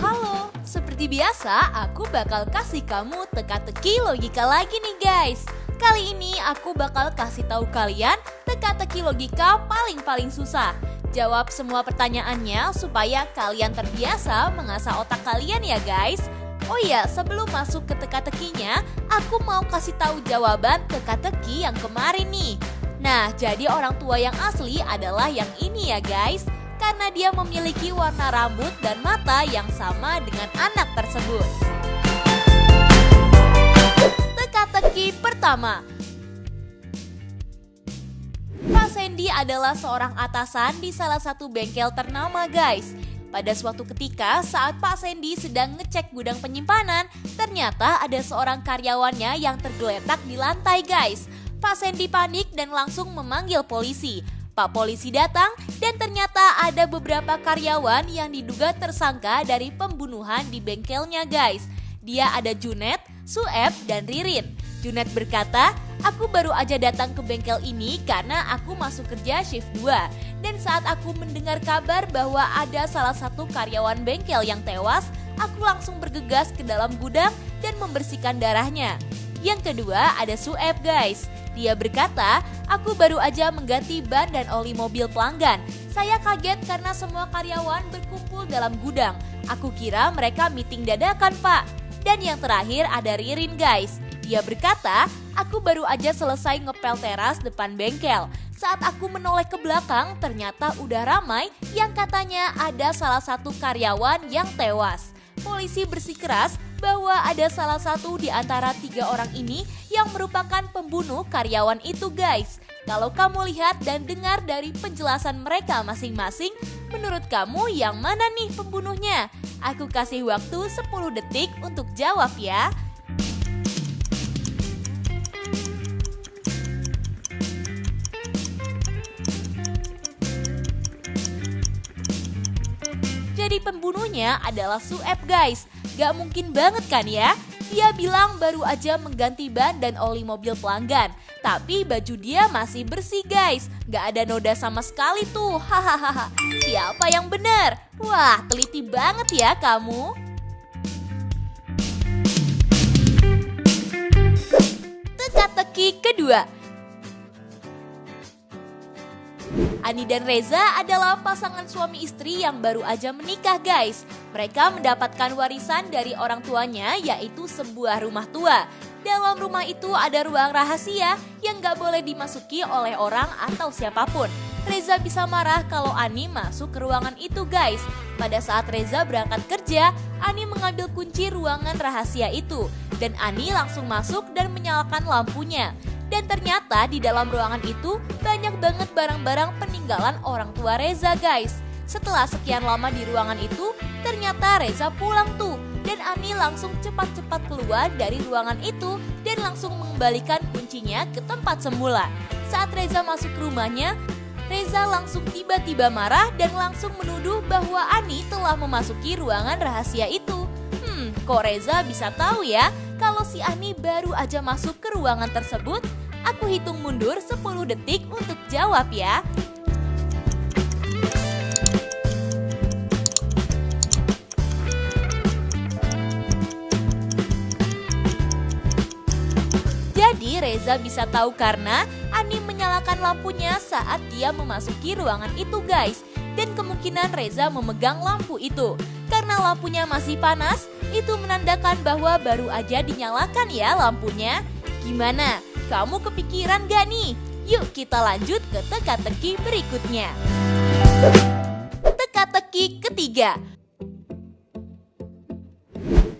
Halo, seperti biasa aku bakal kasih kamu teka-teki logika lagi nih guys. Kali ini aku bakal kasih tahu kalian teka-teki logika paling susah. Jawab semua pertanyaannya supaya kalian terbiasa mengasah otak kalian ya guys. Oh iya, sebelum masuk ke teka-tekinya, aku mau kasih tahu jawaban teka-teki yang kemarin nih. Nah, jadi orang tua yang asli adalah yang ini ya guys. Karena dia memiliki warna rambut dan mata yang sama dengan anak tersebut. Teka-teki pertama. Pak Sandy adalah seorang atasan di salah satu bengkel ternama guys. Pada suatu ketika saat Pak Sandy sedang ngecek gudang penyimpanan, ternyata ada seorang karyawannya yang tergeletak di lantai guys. Pak Sandy panik dan langsung memanggil polisi. Pak polisi datang dan ternyata ada beberapa karyawan yang diduga tersangka dari pembunuhan di bengkelnya guys. Dia ada Junet, Sueb, dan Ririn. Junet berkata, "Aku baru aja datang ke bengkel ini karena aku masuk kerja shift 2. Dan saat aku mendengar kabar bahwa ada salah satu karyawan bengkel yang tewas, aku langsung bergegas ke dalam gudang dan membersihkan darahnya." Yang kedua ada Sueb guys. Dia berkata, "Aku baru aja mengganti ban dan oli mobil pelanggan. Saya kaget karena semua karyawan berkumpul dalam gudang. Aku kira mereka meeting dadakan pak." Dan yang terakhir ada Ririn guys. Dia berkata, "Aku baru aja selesai ngepel teras depan bengkel. Saat aku menoleh ke belakang, ternyata udah ramai yang katanya ada salah satu karyawan yang tewas." Polisi bersikeras bahwa ada salah satu di antara 3 orang ini yang merupakan pembunuh karyawan itu guys. Kalau kamu lihat dan dengar dari penjelasan mereka masing-masing, menurut kamu yang mana nih pembunuhnya? Aku kasih waktu 10 detik untuk jawab ya. Jadi pembunuhnya adalah Sueb guys. Gak mungkin banget kan ya? Dia bilang baru aja mengganti ban dan oli mobil pelanggan. Tapi baju dia masih bersih guys. Gak ada noda sama sekali tuh. Hahaha. Siapa yang benar? Wah, teliti banget ya kamu. Teka-teki kedua. Ani dan Reza adalah pasangan suami istri yang baru aja menikah guys. Mereka mendapatkan warisan dari orang tuanya yaitu sebuah rumah tua. Dalam rumah itu ada ruang rahasia yang gak boleh dimasuki oleh orang atau siapapun. Reza bisa marah kalau Ani masuk ke ruangan itu guys. Pada saat Reza berangkat kerja, Ani mengambil kunci ruangan rahasia itu. Dan Ani langsung masuk dan menyalakan lampunya. Dan ternyata di dalam ruangan itu banyak banget barang-barang peninggalan orang tua Reza guys. Setelah sekian lama di ruangan itu, ternyata Reza pulang tuh. Dan Ani langsung cepat-cepat keluar dari ruangan itu dan langsung mengembalikan kuncinya ke tempat semula. Saat Reza masuk ke rumahnya, Reza langsung tiba-tiba marah dan langsung menuduh bahwa Ani telah memasuki ruangan rahasia itu. Kok Reza bisa tahu ya kalau si Ani baru aja masuk ke ruangan tersebut? Aku hitung mundur 10 detik untuk jawab ya. Jadi Reza bisa tahu karena Ani menyalakan lampunya saat dia memasuki ruangan itu guys. Dan kemungkinan Reza memegang lampu itu. Karena lampunya masih panas, itu menandakan bahwa baru aja dinyalakan ya lampunya. Gimana? Kamu kepikiran gak nih? Yuk kita lanjut ke teka-teki berikutnya. Teka-teki ketiga.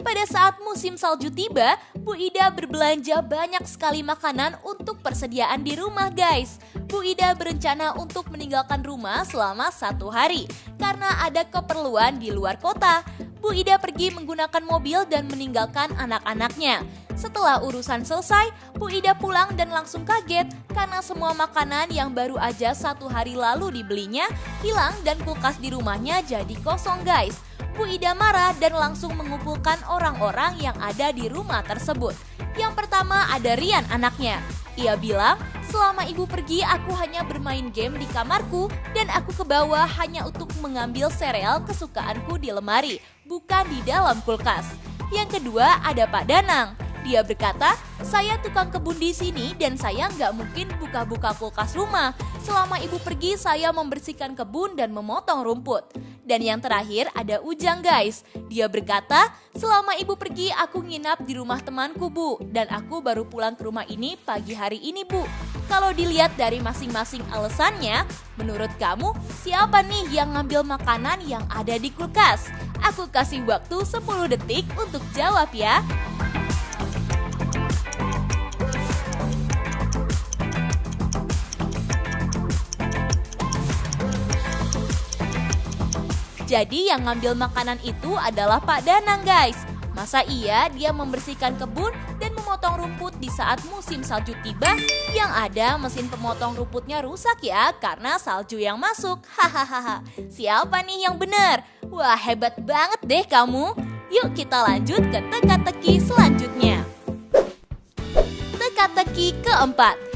Pada saat musim salju tiba, Bu Ida berbelanja banyak sekali makanan untuk persediaan di rumah guys. Bu Ida berencana untuk meninggalkan rumah selama 1 hari karena ada keperluan di luar kota. Bu Ida pergi menggunakan mobil dan meninggalkan anak-anaknya. Setelah urusan selesai, Bu Ida pulang dan langsung kaget karena semua makanan yang baru aja 1 hari lalu dibelinya hilang dan kulkas di rumahnya jadi kosong guys. Bu Ida marah dan langsung mengumpulkan orang-orang yang ada di rumah tersebut. Yang pertama ada Rian anaknya. Ia bilang, selama ibu pergi aku hanya bermain game di kamarku dan aku ke bawah hanya untuk mengambil sereal kesukaanku di lemari, bukan di dalam kulkas. Yang kedua ada Pak Danang. Dia berkata, saya tukang kebun di sini dan saya nggak mungkin buka-buka kulkas rumah. Selama ibu pergi saya membersihkan kebun dan memotong rumput. Dan yang terakhir ada Ujang guys. Dia berkata, selama ibu pergi aku nginap di rumah temanku bu. Dan aku baru pulang ke rumah ini pagi hari ini bu. Kalau dilihat dari masing-masing alasannya, menurut kamu siapa nih yang ngambil makanan yang ada di kulkas? Aku kasih waktu 10 detik untuk jawab ya. Jadi yang ngambil makanan itu adalah Pak Danang guys. Masa iya dia membersihkan kebun dan memotong rumput di saat musim salju tiba? Yang ada mesin pemotong rumputnya rusak ya karena salju yang masuk. Hahaha. Siapa nih yang benar? Wah hebat banget deh kamu. Yuk kita lanjut ke teka-teki selanjutnya. Teka-teki keempat.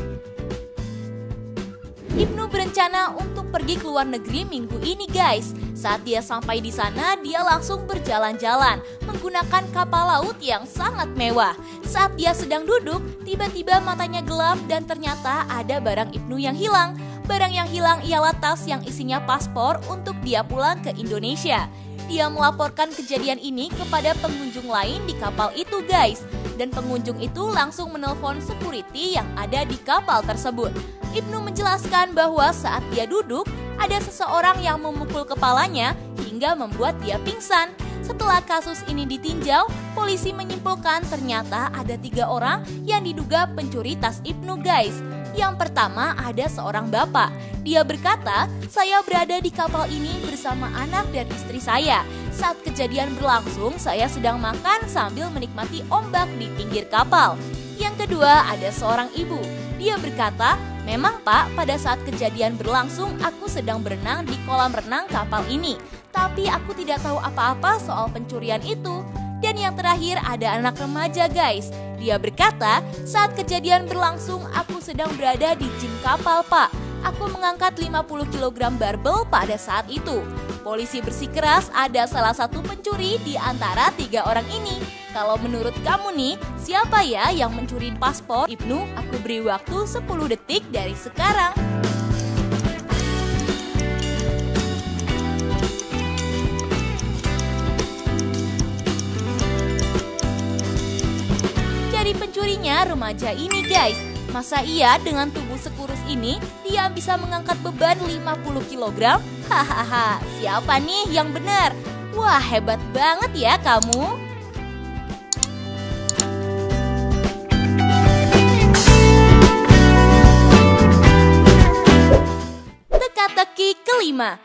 Ibnu berencana untuk pergi ke luar negeri minggu ini guys. Saat dia sampai di sana, dia langsung berjalan-jalan menggunakan kapal laut yang sangat mewah. Saat dia sedang duduk, tiba-tiba matanya gelap dan ternyata ada barang Ibnu yang hilang. Barang yang hilang ialah tas yang isinya paspor untuk dia pulang ke Indonesia. Dia melaporkan kejadian ini kepada pengunjung lain di kapal itu guys. Dan pengunjung itu langsung menelpon security yang ada di kapal tersebut. Ibnu menjelaskan bahwa saat dia duduk, ada seseorang yang memukul kepalanya hingga membuat dia pingsan. Setelah kasus ini ditinjau, polisi menyimpulkan ternyata ada 3 orang yang diduga pencuri tas Ibnu guys. Yang pertama ada seorang bapak. Dia berkata, saya berada di kapal ini bersama anak dan istri saya. Saat kejadian berlangsung, saya sedang makan sambil menikmati ombak di pinggir kapal. Yang kedua ada seorang ibu. Dia berkata, memang pak, pada saat kejadian berlangsung aku sedang berenang di kolam renang kapal ini. Tapi aku tidak tahu apa-apa soal pencurian itu. Dan yang terakhir ada anak remaja guys. Dia berkata, saat kejadian berlangsung aku sedang berada di gym kapal pak. Aku mengangkat 50 kg barbel pada saat itu. Polisi bersikeras ada salah satu pencuri di antara 3 orang ini. Kalau menurut kamu nih, siapa ya yang mencuri paspor Ibnu? Aku beri waktu 10 detik dari sekarang. Dari pencurinya remaja ini guys. Masa iya dengan tubuh sekurus ini dia bisa mengangkat beban 50 kg? Hahaha, siapa nih yang benar? Wah hebat banget ya kamu. Teka-teki kelima.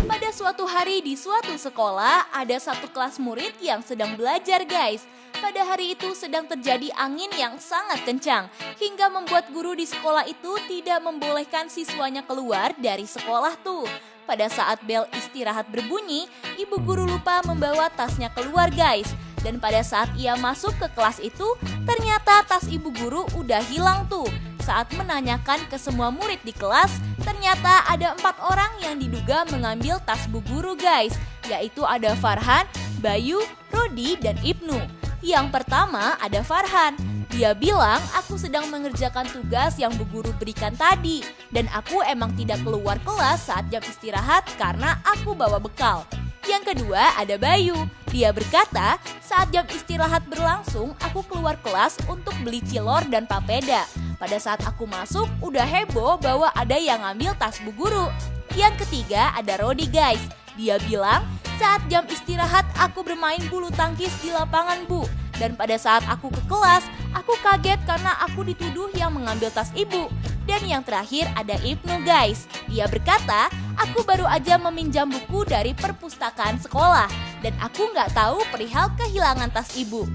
Pada suatu hari di suatu sekolah, ada satu kelas murid yang sedang belajar guys. Pada hari itu sedang terjadi angin yang sangat kencang, hingga membuat guru di sekolah itu tidak membolehkan siswanya keluar dari sekolah tuh. Pada saat bel istirahat berbunyi, ibu guru lupa membawa tasnya keluar guys. Dan pada saat ia masuk ke kelas itu, ternyata tas ibu guru udah hilang tuh. Saat menanyakan ke semua murid di kelas, ternyata ada 4 orang yang diduga mengambil tas bu guru guys. Yaitu ada Farhan, Bayu, Rodi, dan Ibnu. Yang pertama ada Farhan. Dia bilang aku sedang mengerjakan tugas yang bu guru berikan tadi. Dan aku emang tidak keluar kelas saat jam istirahat karena aku bawa bekal. Yang kedua ada Bayu. Dia berkata saat jam istirahat berlangsung aku keluar kelas untuk beli cilor dan papeda. Pada saat aku masuk udah heboh bahwa ada yang ngambil tas bu guru. Yang ketiga ada Rodi guys. Dia bilang saat jam istirahat aku bermain bulu tangkis di lapangan bu. Dan pada saat aku ke kelas, aku kaget karena aku dituduh yang mengambil tas ibu. Dan yang terakhir ada Ibnu guys. Dia berkata, aku baru aja meminjam buku dari perpustakaan sekolah. Dan aku nggak tahu perihal kehilangan tas ibu.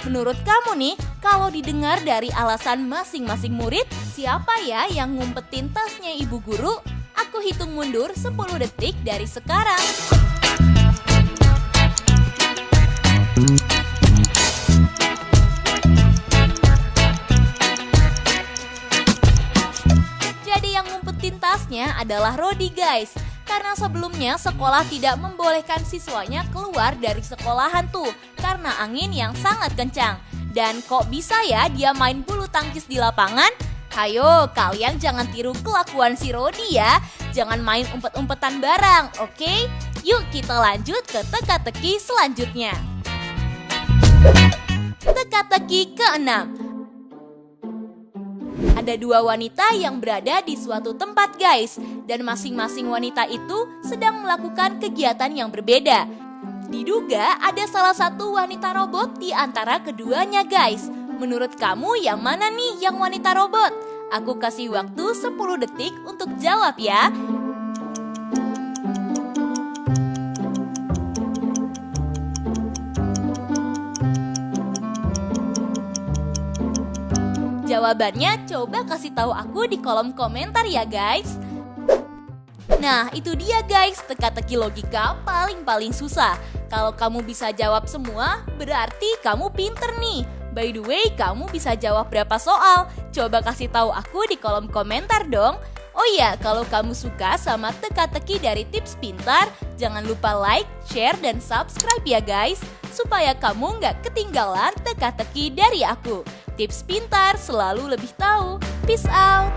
Menurut kamu nih, kalau didengar dari alasan masing-masing murid, siapa ya yang ngumpetin tasnya ibu guru? Aku hitung mundur 10 detik dari sekarang. Jawabnya adalah Rodi guys. Karena sebelumnya sekolah tidak membolehkan siswanya keluar dari sekolahan tuh karena angin yang sangat kencang. Dan kok bisa ya dia main bulu tangkis di lapangan? Hayo kalian jangan tiru kelakuan si Rodi ya. Jangan main umpet-umpetan barang, oke? Yuk kita lanjut ke teka-teki selanjutnya. Teka-teki ke-6. Ada dua wanita yang berada di suatu tempat guys. Dan masing-masing wanita itu sedang melakukan kegiatan yang berbeda. Diduga ada salah satu wanita robot di antara keduanya guys. Menurut kamu yang mana nih yang wanita robot? Aku kasih waktu 10 detik untuk jawab ya. Jawabannya coba kasih tahu aku di kolom komentar ya guys. Nah itu dia guys, teka-teki logika paling susah. Kalau kamu bisa jawab semua, berarti kamu pinter nih. By the way, kamu bisa jawab berapa soal? Coba kasih tahu aku di kolom komentar dong. Oh iya, kalau kamu suka sama teka-teki dari Tips Pintar, jangan lupa like, share, dan subscribe ya guys. Supaya kamu nggak ketinggalan teka-teki dari aku. Tips Pintar selalu lebih tahu. Peace out!